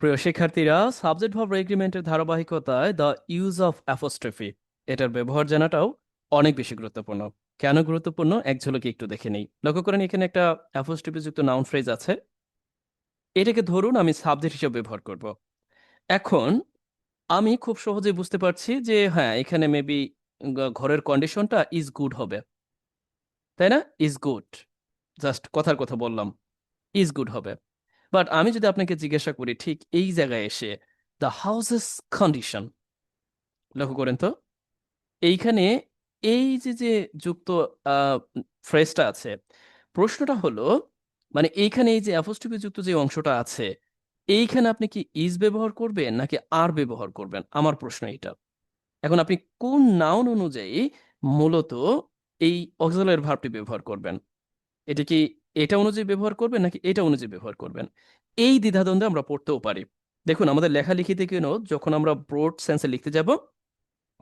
প্রিয় শিক্ষার্থীরা, subject verb এগ্রিমেন্টের ধারাবাহিকতায় দ্য ইউজ অফ অ্যাপোস্ট্রফি এটার ব্যবহার জানাটাও অনেক বেশি গুরুত্বপূর্ণ। কেন গুরুত্বপূর্ণ এক ঝলকে একটু দেখে নেই। লক্ষ্য করেন এখানে একটা অ্যাপোস্ট্রফি যুক্ত নাউন ফ্রেজ আছে। এটাকে ধরুন আমি সাবজেক্ট হিসেবে ব্যবহার করব। এখন আমি খুব সহজে বুঝতে পারছি যে হ্যাঁ, এখানে মেবি ঘরের কন্ডিশনটা ইজ গুড হবে, তাই না? ইজ গুড, জাস্ট কথার কথা বললাম, ইজ গুড হবে। বাট আমি যদি আপনাকে জিজ্ঞাসা করি ঠিক এই জায়গায় এসে দ্য হাউসেস কন্ডিশন, লক্ষ্য করেন তো এইখানে এই যে যে যুক্ত ফ্রেজটা আছে, প্রশ্নটা হলো মানে এইখানে এই যে অ্যাপোস্ট্রফি যুক্ত যে অংশটা আছে, এইখানে আপনি কি ইজ ব্যবহার করবেন নাকি আর ব্যবহার করবেন, আমার প্রশ্ন এটা। এখন আপনি কোন নাউন অনুযায়ী মূলত এই অক্সিলারি ভার্বটি ব্যবহার করবেন, এটা কি এটা অনুযায়ী ব্যবহার করবেন নাকি এটা অনুযায়ী ব্যবহার করবেন, এই দ্বিধাদ্বন্দ্বে আমরা পড়তেও পারি। দেখুন আমাদের লেখালেখিতে কেন যখন আমরা ব্রড সেন্সে লিখতে যাব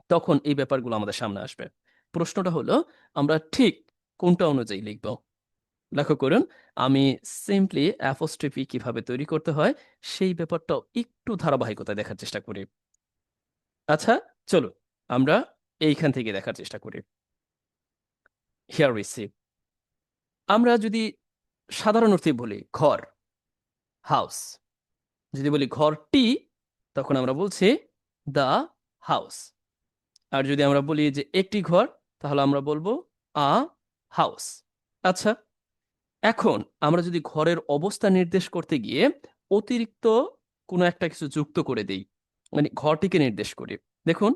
তখন এই ব্যাপারগুলো আমাদের সামনে আসবে। প্রশ্নটা হলো আমরা ঠিক কোনটা অনুযায়ী লিখব। লক্ষ্য করুন আমি সিম্পলি অ্যাপোস্ট্রফি কিভাবে তৈরি করতে হয় সেই ব্যাপারটাও একটু ধারাবাহিকতা দেখার চেষ্টা করি। আচ্ছা, চলো আমরা এইখান থেকে দেখার চেষ্টা করি। Here we see. আমরা যদি সাধারণ অর্থে বলি ঘর, হাউস, যদি বলি ঘরটি, তখন আমরা বলছি দ্য হাউস। আর যদি আমরা বলি যে একটি ঘর, তাহলে আমরা বলবো আ হাউস। আচ্ছা, এখন আমরা যদি ঘরের অবস্থা নির্দেশ করতে গিয়ে অতিরিক্ত কোনো একটা কিছু যুক্ত করে দেই, মানে ঘরটিকে নির্দেশ করি। দেখুন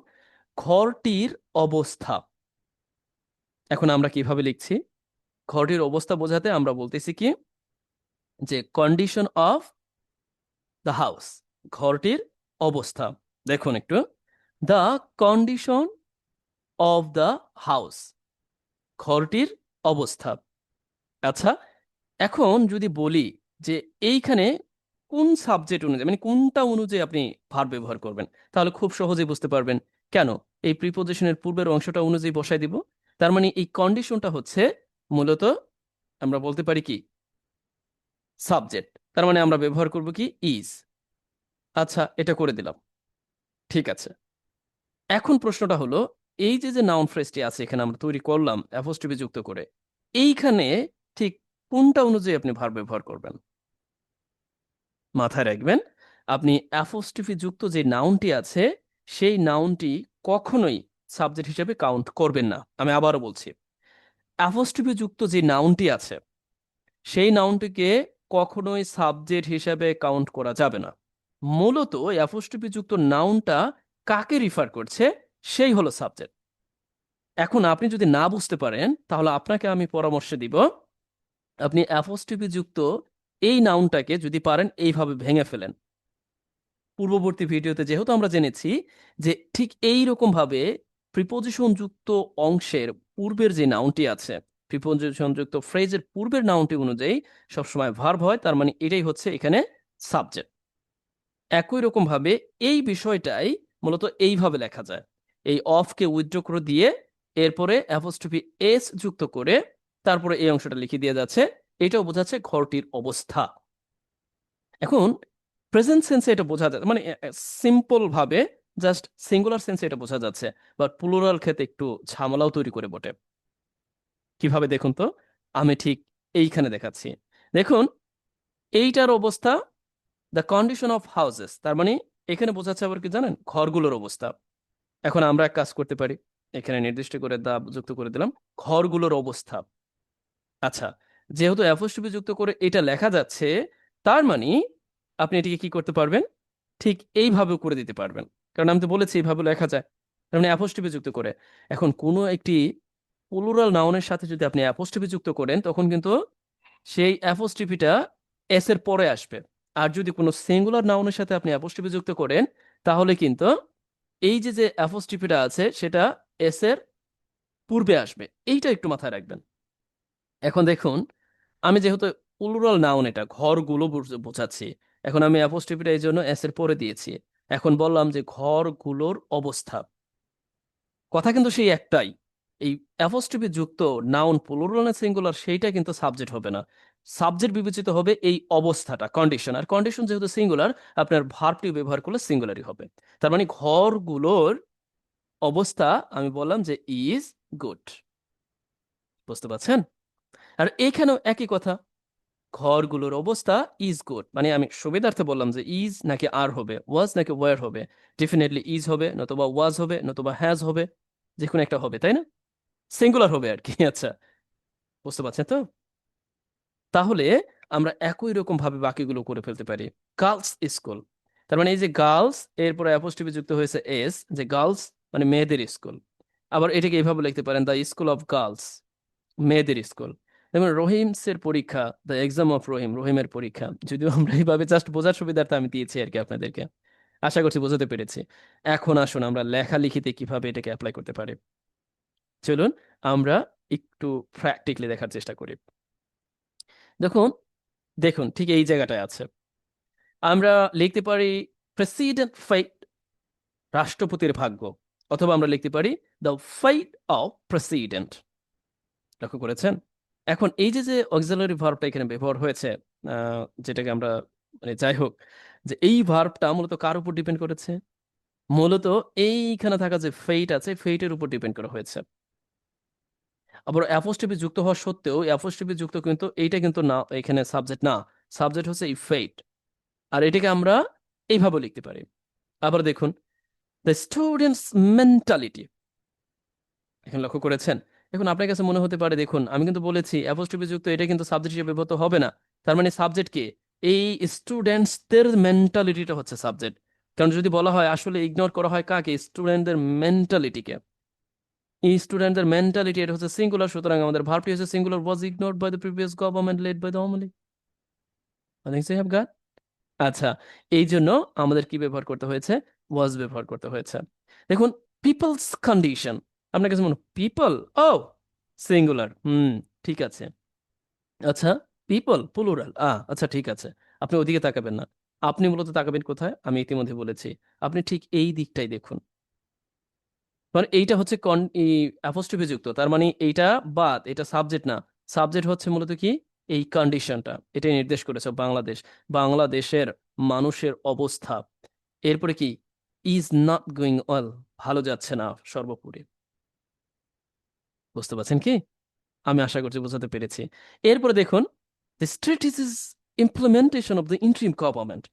ঘরটির অবস্থা, এখন আমরা কিভাবে লিখছি? ঘরটির অবস্থা বোঝাতে আমরা বলতেছি কি যে কন্ডিশন অফ দ্য হাউস, ঘরটির অবস্থা। দেখুন একটু, the condition of the house, ঘরটির অবস্থা। আচ্ছা, এখন যদি বলি যে এইখানে কোন সাবজেক্ট অনুযায়ী মানে কোনটা অনুযায়ী আপনি ভার্ব ব্যবহার করবেন, তাহলে খুব সহজেই বুঝতে পারবেন। কেন? এই প্রিপোজিশনের পূর্বের অংশটা অনুযায়ী বসাই দিব। তার মানে এই কন্ডিশনটা হচ্ছে মূলত আমরা বলতে পারি কি সাবজেক্ট, তার মানে আমরা ব্যবহার করব কি ইজ। আচ্ছা, এটা করে দিলাম, ঠিক আছে। এখন প্রশ্নটা হলো এই যে যে নাউন ফ্রেজটি আছে এখানে আমরা তৈরি করলাম অ্যাপোস্ট্রফি যুক্ত করে, এইখানে ঠিক কোনটা অনুযায়ী আপনি ভার্ব ব্যবহার করবেন? মাথায় রাখবেন আপনি অ্যাপোস্ট্রফি যুক্ত যে নাউনটি আছে সেই নাউনটি কখনোই সাবজেক্ট হিসেবে কাউন্ট করবেন না। আমি আবারও বলছি, অ্যাপোস্ট্রফি যুক্ত যে নাউনটি আছে সেই নাউনটিকে কখনোই সাবজেক্ট হিসেবে কাউন্ট করা যাবে না। মূলত অ্যাপোস্ট্রফি যুক্ত নাউনটা কাকে রিফার করছে সেই হলো সাবজেক্ট। এখন আপনি যদি না বুঝতে পারেন তাহলে আপনাকে আমি পরামর্শ দিব আপনি অ্যাপোস্ট্রফি যুক্ত এই নাউনটাকে যদি পারেন এইভাবে ভেঙে ফেলেন। পূর্ববর্তী ভিডিওতে যেহেতু আমরা জেনেছি যে ঠিক এই রকম ভাবে প্রিপোজিশন যুক্ত অংশের পূর্বের যে নাউনটি আছে, প্রিপোজিশন যুক্ত ফ্রেজের পূর্বের নাউনটি অনুযায়ী সবসময় ভার্ব হয়, তার মানে এটাই হচ্ছে এখানে সাবজেক্ট। একই রকম ভাবে এই বিষয়টাই মূলত এইভাবে লেখা যায়, এই অফকে উইথড্র করে দিয়ে এরপরে অ্যাপোস্ট্রফি এস যুক্ত করে তারপরে এই অংশটা লিখে দিয়ে যাচ্ছে, এটাও বোঝাচ্ছে ঘরটির অবস্থা। এখন প্রেজেন্ট সেন্সে এটা বোঝা যায় মানে সিম্পল ভাবে জাস্ট সিঙ্গুলার সেন্সে এটা বোঝা যাচ্ছে, বাট প্লুরাল ক্ষেত্রে একটু ঝামেলাও তৈরি করে বটে। কিভাবে দেখুন তো, আমি ঠিক এইখানে দেখাচ্ছি। দেখুন এইটার অবস্থা দ্য কন্ডিশন অফ হাউসেস, তার মানে এখানে বোঝাচ্ছে আবার কি জানেন, ঘরগুলোর অবস্থা। এখন আমরা এক কাজ করতে পারি, এখানে নির্দিষ্ট করে দা যুক্ত করে দিলাম ঘরগুলোর অবস্থা। আচ্ছা, যেহেতু অ্যাপোস্ট্রফি যুক্ত করে এটা লেখা যাচ্ছে, তার মানে আপনি এটিকে কি করতে পারবেন, ঠিক এইভাবেও করে দিতে পারবেন, কারণ আমি তো বলেছি এইভাবে লেখা যায়, তার মানে অ্যাপোস্ট্রফি যুক্ত করে। এখন কোনো একটি প্লুরাল নাউনের সাথে যদি আপনি অ্যাপোস্ট্রফি যুক্ত করেন তখন কিন্তু সেই অ্যাপোস্ট্রফিটা এস এর পরে আসবে। আর যদি কোনো সিঙ্গুলার নাউনের সাথে আপনি অ্যাপোস্ট্রফি যুক্ত করেন তাহলে কিন্তু এই যে যে অ্যাপোস্ট্রফিটা আছে সেটা এস এর পূর্বে আসবে, এইটা একটু মাথায় রাখবেন। এখন দেখুন আমি যেহেতু প্লুরাল নাউন এটা ঘরগুলো বোঝাচ্ছি, এখন আমি অ্যাপোস্ট্রফিটা এই জন্য এস এর পরে দিয়েছি। এখন বললাম যে ঘরগুলোর অবস্থা, কথা কিন্তু সেই একটাই। এই অ্যাপোস্ট্রফি যুক্ত নাউন প্লুরাল না সিঙ্গুলার সেইটা কিন্তু সাবজেক্ট হবে না, সাবজেক্ট বিবেচিত হবে এই অবস্থাটা, কন্ডিশন। আর কন্ডিশন যেহেতু সিঙ্গুলার, আপনার ভার্বটি ব্যবহার করলে সিঙ্গুলারই হবে। তার মানে ঘরগুলোর অবস্থা আমি বললাম যে ইজ গুড। বুঝতে পারছেন? আর এখানেও একই কথা, ঘরগুলোর অবস্থা ইজ গুড, মানে আমি সুবিধার্থে বললাম যে ইজ নাকি আর হবে, ওয়াজ নাকি ওয়ার হবে। ডেফিনেটলি ইজ হবে, নতুবা ওয়াজ হবে, নতুবা হ্যাজ হবে, যে কোনো একটা হবে, তাই না? সিঙ্গুলার হবে আর কি। আচ্ছা, বুঝতে পারছেন তো? তাহলে আমরা একই রকম ভাবে বাকিগুলো করে ফেলতে পারি। গার্লস স্কুল, তার মানে এই যে গার্লস এরপরে অ্যাপোস্ট্রফি যুক্ত হয়েছে এস, যে গার্লস মানে মেয়েদের স্কুল। আবার এটাকে এইভাবে লিখতে পারেন, দ্য স্কুল অফ গার্লস, মেয়েদের স্কুল। যেমন রহিমসের পরীক্ষা, দ্য এক্সাম অফ রহিম, রহিমের পরীক্ষা। যদিও আমরা এইভাবে জাস্ট বোঝার সুবিধার্থে আমি দিয়েছি আর কি আপনাদেরকে। আশা করছি বোঝাতে পেরেছি। এখন আসুন আমরা লেখালেখিতে কিভাবে এটাকে অ্যাপ্লাই করতে পারি। চলুন আমরা একটু প্র্যাকটিক্যালি দেখার চেষ্টা করি। দেখুন, দেখুন ঠিক এই জায়গাটায় আছে। আমরা লিখতে পারি প্রেসিডেন্ট ফাইট, রাষ্ট্রপতির ভাগ্য। অথবা আমরা লিখতে পারি দ্য ফাইট অফ প্রেসিডেন্ট। লক্ষ্য করেছেন? এখন এই যে যে অক্সিলারি ভার্বটা এখানে ব্যবহার হয়েছে, যেটাকে আমরা, মানে যাই হোক, যে এই ভার্বটা মূলত কার উপর ডিপেন্ড করেছে? মূলত এইখানে থাকা যে ফেইট আছে, ফেইটের উপর ডিপেন্ড করা হয়েছে। আবার অ্যাপোস্ট্রফি যুক্ত হওয়া সত্ত্বেও অ্যাপোস্ট্রফি যুক্ত কিন্তু এইটা কিন্তু না, এখানে সাবজেক্ট না, সাবজেক্ট হচ্ছে এই ফেইট। আর এটাকে আমরা এইভাবে লিখতে পারি। আবার দেখুন, দ্য স্টুডেন্টস মেন্টালিটি, এখন লক্ষ্য করেছেন? এখন আপনার কাছে মনে হতে পারে, দেখুন আমি কিন্তু বলেছি অ্যাপোস্ট্রফি যুক্ত এটা কিন্তু সাবজেক্ট হিসেবে ব্যবহৃত হবে না। তার মানে সাবজেক্ট কে? এই স্টুডেন্টসদের মেন্টালিটিটা হচ্ছে সাবজেক্ট। কারণ যদি বলা হয়, আসলে ইগনোর করা হয় কাকে? স্টুডেন্টদের মেন্টালিটিকে। এই স্টুডেন্টদের মেন্টালিটি এটা হচ্ছে সিঙ্গুলার, সুতরাং আমাদের ভার্বটি হচ্ছে singular, was ignored by the previous government led by the Awami League. I think so you have got. আচ্ছা, এই জন্য আমাদের কি ব্যবহার করতে হয়েছে? ওয়াজ ব্যবহার করতে হয়েছে। দেখুন, পিপলস কন্ডিশন, আপনার কাছে মনে পিপল, ও সিঙ্গুলার, ঠিক আছে। আচ্ছা, পিপল প্লুরাল, আচ্ছা ঠিক আছে। আপনি ওদিকে তাকাবেন না, আপনি মূলত তাকাবেন কোথায়? আমি ইতিমধ্যে বলেছি, আপনি ঠিক এই দিকটাই দেখুন। মানে এইটা হচ্ছে অ্যাপোস্ট্রফি যুক্ত, তার মানে এইটা বাদ, এটা সাবজেক্ট না। সাবজেক্ট হচ্ছে মূলত কি? এই কন্ডিশনটা এটাই নির্দেশ করেছে বাংলাদেশ, বাংলাদেশের মানুষের অবস্থা। এরপরে কি? ইজ নট গোয়িং ওয়েল, ভালো যাচ্ছে না সর্বোপরি। বুঝতে পারছেন কি? আমি আশা করছি বোঝাতে পেরেছি। এরপরে দেখুন, the strategies implementation of the interim government.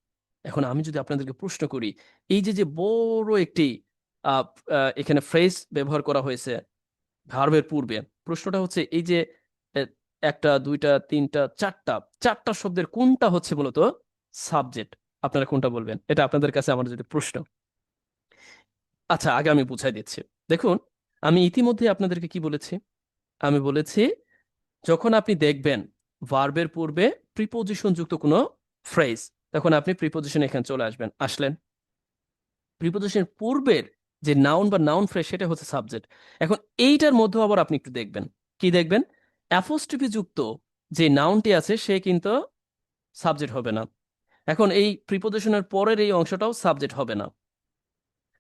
এখন আমি যদি আপনাদেরকে প্রশ্ন করি, এই যে যে বড় একটি আহ, এখানে ফ্রেজ ব্যবহার করা হয়েছে ভার্বের পূর্বে, প্রশ্নটা হচ্ছে এই যে আহ, একটা, দুইটা, তিনটা, চারটা, চারটা শব্দের কোনটা হচ্ছে মূলত সাবজেক্ট? আপনারা কোনটা বলবেন? এটা আপনাদের কাছে আমার যদি প্রশ্ন। আচ্ছা, আগে আমি বুঝাই দিচ্ছি। দেখুন, আমি ইতিমধ্যে আপনাদেরকে কি বলেছি? আমি বলেছি, যখন আপনি দেখবেন ভার্বের পূর্বে প্রিপোজিশন যুক্ত কোনো ফ্রেজ, তখন আপনি প্রিপোজিশন এখানে চলে আসবেন, আসলেন। প্রিপোজিশন পূর্বের যে নাউন বা নাউন ফ্রেজ, সেটা হচ্ছে সাবজেক্ট। এখন এইটার মধ্যে আবার আপনি একটু দেখবেন, কি দেখবেন? অ্যাপোস্ট্রফি যুক্ত যে নাউনটি আছে সে কিন্তু সাবজেক্ট হবে না। এখন এই প্রিপোজিশনের পরের এই অংশটাও সাবজেক্ট হবে না।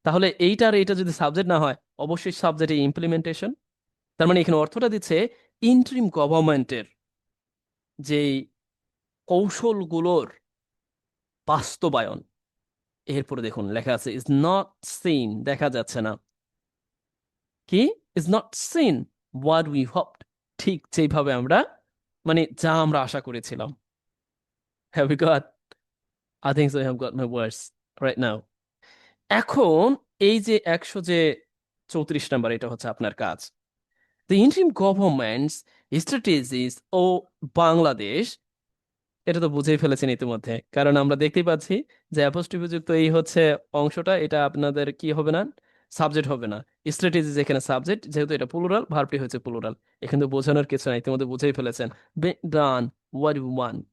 তাহলে এইটার এইটা যদি সাবজেক্ট না হয়, অবশ্যই সাবজেক্ট এই ইমপ্লিমেন্টেশন। তার মানে এখানে অর্থটা দিচ্ছে ইন্টারিম গভর্নমেন্টের যে কৌশলগুলোর বাস্তবায়ন। এরপরে দেখুন লেখা আছে ইজ নট সিন, দেখা যাচ্ছে না। কি? Is not seen what we hoped, ঠিক যেভাবে আমরা, মানে যা আমরা আশা করেছিলাম। Have you got? I think so I have got my words right now. এখন এই যে 134 নাম্বার, এটা হচ্ছে আপনার কাজ। The interim government's strategies of Bangladesh, এটা তো বুঝেই ফেলেছেন ইতিমধ্যে, কারণ আমরা দেখতেই পাচ্ছি যে অ্যাপোস্ট্রফি যুক্ত এই হচ্ছে অংশটা, এটা আপনাদের কি হবে না? সাবজেক্ট হবে না। স্ট্র্যাটেজিস এখানে সাবজেক্ট, যেহেতু এটা প্লুরাল, ভার্বটি হচ্ছে প্লুরাল। এখানে তো বোঝানোর কিছু নাই, ইতিমধ্যে বুঝেই ফেলেছেন। Done what you want.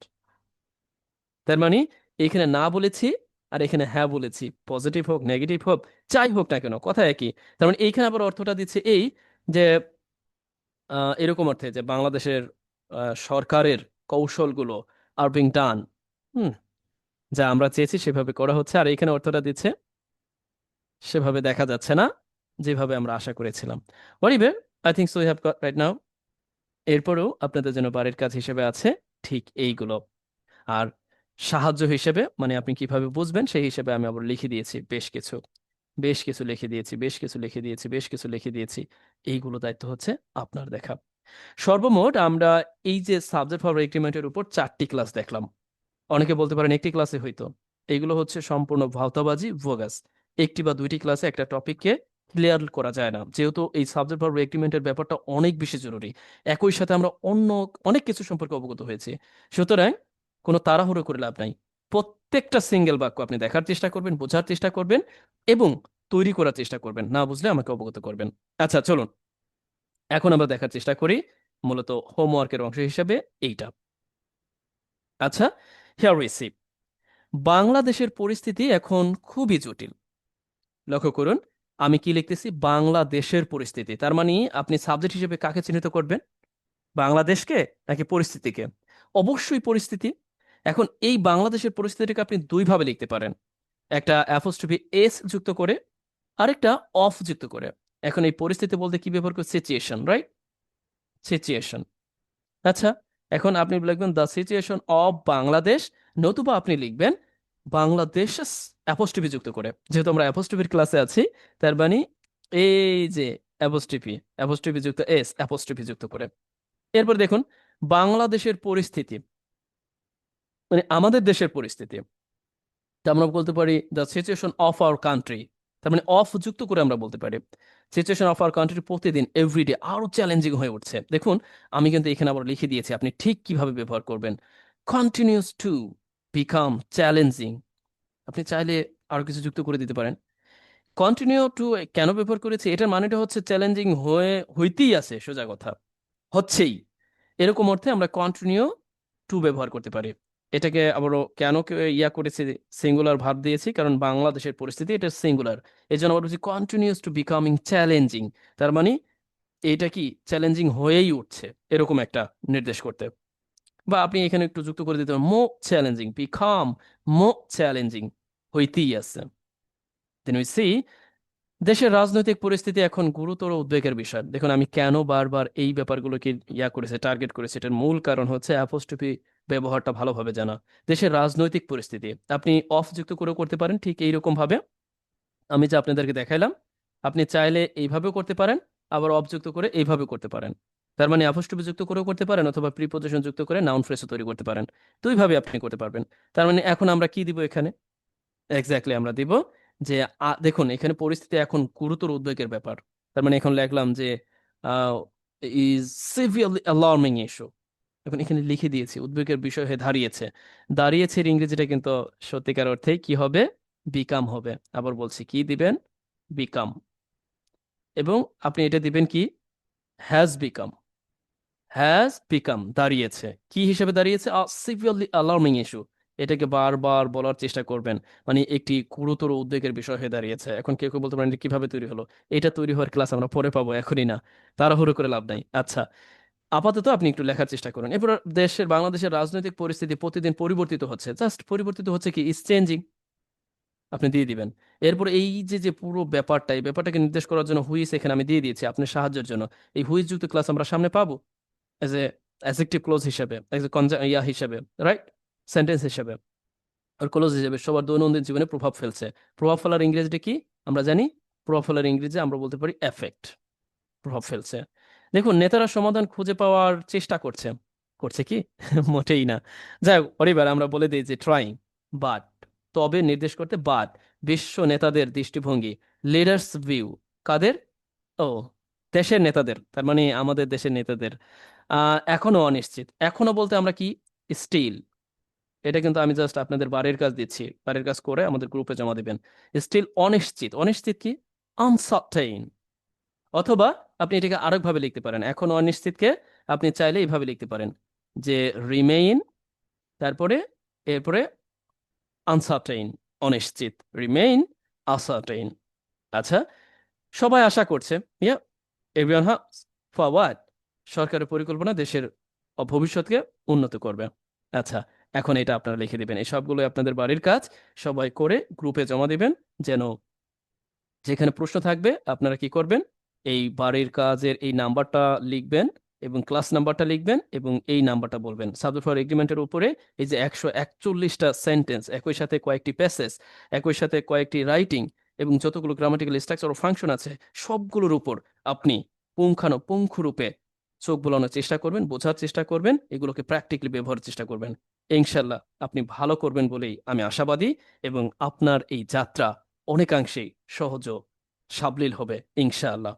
তার মানে এখানে না বলেছি আর এখানে হ্যাঁ বলেছি, পজিটিভ হোক নেগেটিভ হোক যাই হোক না কেন, কথা একই। তার মানে এইখানে আবার অর্থটা দিচ্ছে এই যে এরকম অর্থে যে বাংলাদেশের সরকারের কৌশলগুলো আর বিং ডান, হুম, যা আমরা চেয়েছি সেভাবে করা হচ্ছে। আর এখানে অর্থটা দিচ্ছে সেভাবে দেখা যাচ্ছে না, যেভাবে আমরা আশা করেছিলাম। ওয়ারিবে, I think so you have got right now. এরপরেও আপনাদের জন্য বাড়ির কাজ হিসেবে আছে, ঠিক এইগুলো। আর সাহায্য হিসেবে মানে আপনি কিভাবে বুঝবেন সেই হিসেবে আমি আবার লিখে দিয়েছি বেশ কিছু লিখে দিয়েছি, বেশ কিছু লিখে দিয়েছি, বেশ কিছু লিখে দিয়েছি। এইগুলো দায়িত্ব হচ্ছে আপনার দেখা। সর্বমোট আমরা এই যে সাবজেক্ট ফর এগ্রিমেন্টের উপর 4টি ক্লাস দেখলাম। অনেকে বলতে পারেন একটি ক্লাসে হইতো। এইগুলো হচ্ছে সম্পূর্ণ ভাওতাবাজি, ভোগাস। একটি বা দুইটি ক্লাসে একটা টপিককে ক্লিয়ার করা যায় না, যেহেতু এই সাবজেক্ট ভার্ব এগ্রিমেন্টের ব্যাপারটা অনেক বেশি জরুরি। একই সাথে আমরা অন্য অনেক কিছু সম্পর্কে অবগত হয়েছি। সুতরাং কোনো তাড়াহুড়ো করে লাভ নাই। প্রত্যেকটা সিঙ্গেল বাক্য আপনি দেখার চেষ্টা করবেন, বোঝার চেষ্টা করবেন এবং তৈরি করার চেষ্টা করবেন। না বুঝলে আমাকে অবগত করবেন। আচ্ছা চলুন এখন আমরা দেখার চেষ্টা করি মূলত হোমওয়ার্কের অংশ হিসেবে এইটা। আচ্ছা, হিয়ার উই সি। বাংলাদেশের পরিস্থিতি এখন খুবই জটিল। লক্ষ্য করুন, আমি কি লিখতেছি, বাংলাদেশের পরিস্থিতি। তার মানে আপনি সাবজেক্ট হিসেবে কাকে চিহ্নিত করবেন, বাংলাদেশকে নাকি পরিস্থিতিকে? অবশ্যই পরিস্থিতি। এখন এই বাংলাদেশের পরিস্থিতিকে আপনি দুইভাবে লিখতে পারেন, একটা অ্যাপোস্ট্রফি এস যুক্ত করে, আরেকটা অফ যুক্ত করে। এখন এই পরিস্থিতি বলতে কি ব্যবহার করে, সিচুয়েশন, রাইট? সিচুয়েশন। আচ্ছা, এখন আপনি লিখবেন দ্য সিচুয়েশন অফ বাংলাদেশ, নতুবা আপনি লিখবেন বাংলাদেশ অ্যাপোস্ট্রফি যুক্ত করে। যেহেতু আমরা অ্যাপোস্ট্রফির ক্লাসে আছি, তার মানে এই যে অ্যাপোস্ট্রফি, অ্যাপোস্ট্রফি যুক্ত এস, অ্যাপোস্ট্রফি যুক্ত করে। এরপর দেখুন বাংলাদেশের পরিস্থিতি মানে আমাদের দেশের পরিস্থিতি, তা আমরা বলতে পারি the situation of our country. তার মানে অফ যুক্ত করে আমরা বলতে পারি সিচুয়েশন অফ আওয়ার কান্ট্রি প্রতিদিন এভরিডে আরো চ্যালেঞ্জিং হয়ে উঠছে। দেখুন আমি কিন্তু এখানে আবার লিখে দিয়েছি, আপনি ঠিক কিভাবে ব্যবহার করবেন। কন্টিনিউস টু বিকাম চ্যালেঞ্জিং, আপনি চাইলে আরো কিছু যুক্ত করে দিতে পারেন। কন্টিনিউ টু কেন ব্যবহার করেছি, এটার মানেটা হচ্ছে চ্যালেঞ্জিং হইতেই আছে, সোজা কথা, হচ্ছেই। এরকম অর্থে আমরা কন্টিনিউ টু ব্যবহার করতে পারি। এটাকে আবারও কেন ইয়া করেছি, সিঙ্গুলার ভার্ব দিয়েছি, কারণ বাংলাদেশের পরিস্থিতি এটা সিঙ্গুলার। এই জন্য আবার বলছি কন্টিনিউস টু বিকামিং চ্যালেঞ্জিং। তার মানে এটা কি চ্যালেঞ্জিং হয়েই উঠছে, এরকম একটা নির্দেশ করতে। বা আপনি এখানে একটু যুক্ত করে দিতে পারেন মো চ্যালেঞ্জিং, বিকাম মো চ্যালেঞ্জিং, হইতেই আছে। দেন উই সি, দেশের রাজনৈতিক পরিস্থিতি এখন গুরুতর উদ্বেগের বিষয়। দেখুন আমি কেন বারবার এই ব্যাপারগুলোকে ইয়া করেছে, টার্গেট করেছে, এটার মূল কারণ হচ্ছে অ্যাপোস্ট্রফি ব্যবহারটা ভালোভাবে জানা। দেশের রাজনৈতিক পরিস্থিতি আপনি অফ যুক্ত করেও করতে পারেন ঠিক এইরকম ভাবে আমি যে আপনাদেরকে দেখাইলাম। আপনি চাইলে এইভাবেও করতে পারেন, আবার অফ যুক্ত করে এইভাবে করতে পারেন। তার মানে অ্যাপোস্ট্রফি যুক্ত করেও করতে পারেন, অথবা প্রিপোজিশন যুক্ত করে নাউন ফ্রেজও তৈরি করতে পারেন। দুইভাবে আপনি করতে পারবেন। তার মানে এখন আমরা কি দিব এখানে, এক্স্যাক্টলি আমরা দিব যে দেখুন এখানে পরিস্থিতি এখন গুরুতর উদ্বেগের ব্যাপার। তার মানে এখন লিখলাম যে ইজ সিভিয়ারলি অ্যালার্মিং ইস্যু। এখন এখানে লিখে দিয়েছি উদ্বেগের বিষয় হয়ে দাঁড়িয়েছে। দাঁড়িয়েছে এর ইংরেজিটা কিন্তু সত্যিকার অর্থে কি হবে, বিকাম হবে। আবার বলছি কি দিবেন, বিকাম। এবং আপনি এটা দিবেন কি, হ্যাজ বিকাম। হ্যাজ বিকাম দাঁড়িয়েছে, কি হিসেবে দাঁড়িয়েছে, সিভিয়ারলি অ্যালার্মিং ইস্যু। এটাকে বারবার বলার চেষ্টা করবেন, মানে একটি গুরুতর উদ্বেগের বিষয় হয়ে দাঁড়িয়েছে। এখন কেউ কেউ বলতে পারেন এটা কিভাবে তৈরি হলো, এটা তৈরি হওয়ার ক্লাস আমরা পরে পাবো, এখনই না, তাড়াহুড়ো করে লাভ নাই। আচ্ছা, আপাতত আপনি একটু লেখার চেষ্টা করুন। এরপর বাংলাদেশের রাজনৈতিক পরিস্থিতি প্রতিদিন পরিবর্তিত হচ্ছে, জাস্ট পরিবর্তিত হচ্ছে কি, ইজ চেঞ্জিং, আপনি দিয়ে দিবেন। এরপর এই যে যে পুরো ব্যাপারটা, এই ব্যাপারটাকে নির্দেশ করার জন্য হুইস এখানে আমি দিয়ে দিয়েছি আপনার সাহায্যের জন্য। এই হুইস যুক্ত ক্লাস আমরা সামনে পাবো এজ এ অ্যাডজেক্টিভ ক্লোজ হিসেবে, এজ এ ইয়া হিসেবে, রাইট, সেন্টেন্স হিসেবে আর ক্লোজ হিসেবে সবার দৈনন্দিন জীবনে প্রভাব ফেলছে। প্রভাব ফেলার ইংরেজিটা কি আমরা জানি, প্রভাব ফেলার ইংরেজি আমরা বলতে পারি এফেক্ট, প্রভাব ফেলছে। দেখুন নেতারা সমাধান খুঁজে পাওয়ার চেষ্টা করছে, করছে কি মোটেই না। যাই হোক পরিবার আমরা বলে দিই যে ট্রাইং, বাট, তবে নির্দেশ করতে বাট, বিশ্ব নেতাদের দৃষ্টিভঙ্গি, লিডার্স ভিউ, কাদের, ও দেশের নেতাদের, তার মানে আমাদের দেশের নেতাদের এখনো অনিশ্চিত। এখনো বলতে আমরা কি, স্টিল। এটা কিন্তু আমি জাস্ট আপনাদের বাড়ির কাজ দিচ্ছি, বাড়ির কাজ করে আমাদের গ্রুপে জমা দিবেন। স্টিল অনিশ্চিত, অনিশ্চিত কি, আনসার্টেইন। অথবা আপনি এটাকে আরেকভাবে লিখতে পারেন, এখন অনিশ্চিতকে আপনি চাইলে এইভাবে লিখতে পারেন যে রিমেইন, তারপরে এরপরে আনসার্টেইন, অনিশ্চিত, রিমেইন আনসার্টেইন। আচ্ছা, সবাই আশা করছে, ইয়া এভরিওয়ান হ্যাপস ফরওয়ার্ড, সরকারের পরিকল্পনা দেশের ভবিষ্যৎকে উন্নত করবে। আচ্ছা, এখন এটা আপনারা লিখে দিবেন, এই সবগুলো আপনাদের বাড়ির কাজ, সবাই করে গ্রুপে জমা দিবেন। যেন যেখানে প্রশ্ন থাকবে আপনারা কি করবেন, এই বাড়ির কাজের এই নাম্বারটা লিখবেন, এবং ক্লাস নাম্বারটা লিখবেন এবং এই নাম্বারটা বলবেন। সাবজেক্ট ফর এগ্রিমেন্টের উপরে এই যে 141টা সেন্টেন্স, একই সাথে কয়েকটি প্যাসেজ, একই সাথে কয়েকটি রাইটিং এবং যতগুলো গ্রামাটিক্যাল স্ট্রাকচার ও ফাংশন আছে সবগুলোর উপর আপনি পুঙ্খানুপুঙ্খরূপে চোখ বোলানোর চেষ্টা করবেন, বোঝার চেষ্টা করবেন, এগুলোকে প্র্যাকটিক্যালি ব্যবহারের চেষ্টা করবেন। ইনশাল্লাহ আপনি ভালো করবেন বলেই আমি আশাবাদী, এবং আপনার এই যাত্রা অনেকাংশেই সহজ ও সাবলীল হবে ইনশাআল্লাহ।